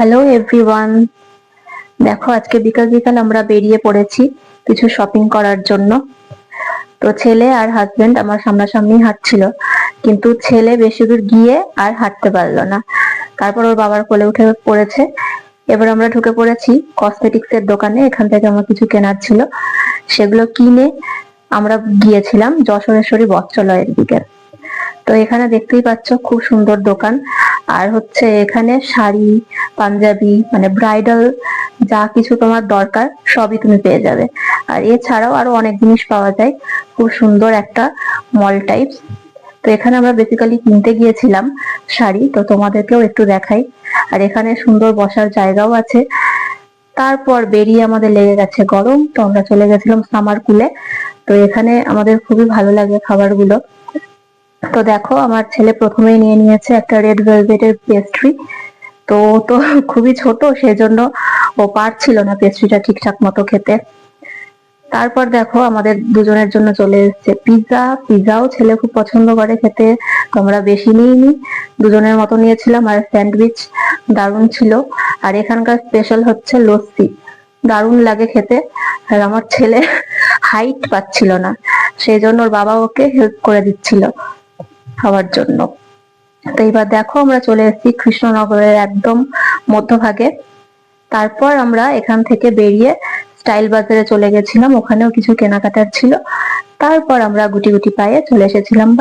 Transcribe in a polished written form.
Hello everyone, দেখো আজকে বিকাল বিকাল আমরা বেরিয়ে পড়েছি কিছু শপিং করার জন্য। তো ছেলে আর হাজবেন্ড আমার সামনাসামনি হাঁটছিল, কিন্তু ছেলে বেশি দূর গিয়ে আর হাঁটতে পারলো না, তারপর ওর বাবার কোলে উঠে পড়েছে। এবার আমরা ঢুকে পড়েছি কসমেটিক্স এর দোকানে। এখান থেকে আমার কিছু কেনার ছিল, সেগুলো কিনে আমরা গিয়েছিলাম যশোরেশ্বরী বস্ত্রালয়ের দিকে। তো এখানে দেখতেই পাচ্ছ খুব সুন্দর দোকান, আর হচ্ছে এখানে শাড়ি, পাঞ্জাবি, মানে ব্রাইডাল যা কিছু তোমার দরকার সবই তুমি পেয়ে যাবে। আর এছাড়াও আরো অনেক জিনিস পাওয়া যায়, খুব সুন্দর একটা মল টাইপ। তো এখানে আমরা বেসিক্যালি কিনতে গিয়েছিলাম শাড়ি, তো তোমাদেরকেও একটু দেখাই। আর এখানে সুন্দর বসার জায়গাও আছে। তারপর বেরিয়ে আমাদের লেগে গেছে গরম, তো আমরা চলে গেছিলাম সামার কুলে। তো এখানে আমাদের খুবই ভালো লাগে খাবারগুলো। তো দেখো আমার ছেলে প্রথমেই নিয়ে নিয়েছে একটা রেড ভেলভেটের পেস্ট্রি। তো তো খুবই ছোট, সেজন্য ও পারছিল না পেস্ট্রিটা ঠিকঠাক মতো খেতে। তারপর দেখো আমাদের দুজনের জন্য চলে এসেছে পিৎজা। পিৎজাও ছেলে খুব পছন্দ করে খেতে, তো আমরা বেশি নিইনি, দুজনের মতো নিয়েছিলাম। আর স্যান্ডউইচ দারুণ ছিল। আর এখানকার স্পেশাল হচ্ছে লস্যি, দারুণ লাগে খেতে। আর আমার ছেলে হাইট পাচ্ছিল না, সেই জন্য ওর বাবা ওকে হেল্প করে দিচ্ছিল খাওয়ার জন্য। তো এবার দেখো আমরা চলে এসেছি কৃষ্ণনগরের একদম মধ্যভাগে। তারপর আমরা এখান থেকে বেরিয়ে স্টাইল বাজারে চলে গেছিলাম, ওখানেও কিছু কেনাকাটার ছিল। তারপর আমরা গুটি গুটি পায়ে চলে এসেছিলাম বাড়ি।